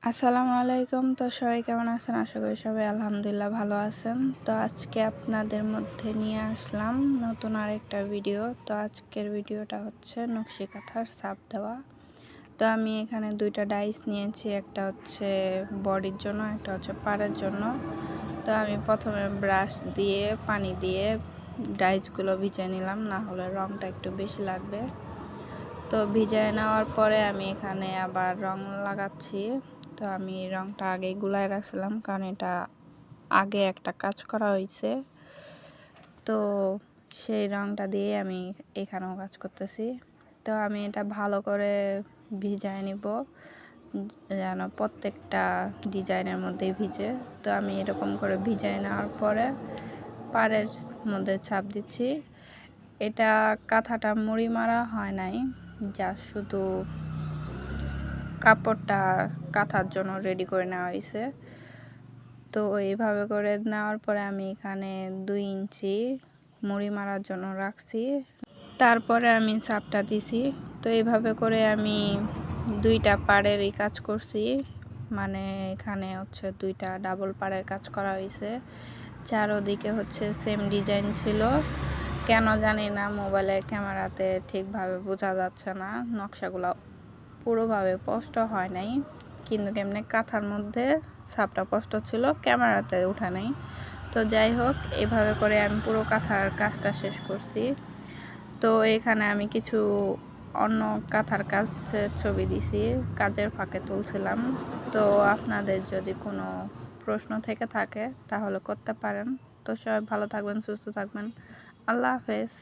আসসালামু আলাইকুম। তো সবাই কেমন আছেন? আশা করি সবাই আলহামদুলিল্লাহ ভালো আছেন। তো আজকে আপনাদের মধ্যে নিয়ে আসলাম নতুন আরেকটা ভিডিও। তো আজকের ভিডিওটা হচ্ছে নকশি কাঁথার ছাপ দেওয়া। তো আমি এখানে দুইটা ডাইস নিয়েছি, একটা হচ্ছে বডির জন্য, একটা হচ্ছে পাড়ের জন্য। তো আমি প্রথমে ব্রাশ দিয়ে পানি দিয়ে ডাইসগুলো ভিজিয়ে নিলাম, না হলে রঙটা একটু বেশি লাগবে। তো ভিজিয়ে নেওয়ার পরে আমি এখানে আবার রং লাগাচ্ছি। তো আমি রংটা আগে গুলায় রাখছিলাম, কারণ এটা আগে একটা কাজ করা হয়েছে। তো সেই রংটা দিয়ে আমি এখানেও কাজ করতেছি। তো আমি এটা ভালো করে ভিজায় নিব, যেন প্রত্যেকটা ডিজাইনের মধ্যেই ভিজে। তো আমি এরকম করে ভিজায় নেওয়ার পরে পাড়ের মধ্যে ছাপ দিচ্ছি। এটা কাঁথাটা মুড়ি মারা হয় নাই, যা শুধু কাপড়টা কাঁথার জন্য রেডি করে নেওয়া হয়েছে। তো এইভাবে করে নেওয়ার পরে আমি এখানে 2 ইঞ্চি মুড়ি মারার জন্য রাখছি, তারপরে আমি ছাপটা দিছি। তো এইভাবে করে আমি দুইটা পাড়েরই কাজ করছি, মানে এখানে হচ্ছে দুইটা ডাবল পাড়ের কাজ করা হয়েছে। চারোদিকে হচ্ছে সেম ডিজাইন ছিল, কেন জানি না মোবাইলের ক্যামেরাতে ঠিকভাবে বোঝা যাচ্ছে না, নকশাগুলো পুরোভাবে স্পষ্ট হয় নাই, কিন্তু কেমনে কাঁথার মধ্যে ছাপটা স্পষ্ট ছিল, ক্যামেরাতে ওঠা নাই। তো যাই হোক, এভাবে করে আমি পুরো কাঁথার কাজটা শেষ করছি। তো এখানে আমি কিছু অন্য কাঁথার কাজের ছবি দিছি, কাজের ফাঁকে তুলছিলাম। তো আপনাদের যদি কোনো প্রশ্ন থেকে থাকে তাহলে করতে পারেন। তো সবাই ভালো থাকবেন, সুস্থ থাকবেন। আল্লাহ হাফেজ।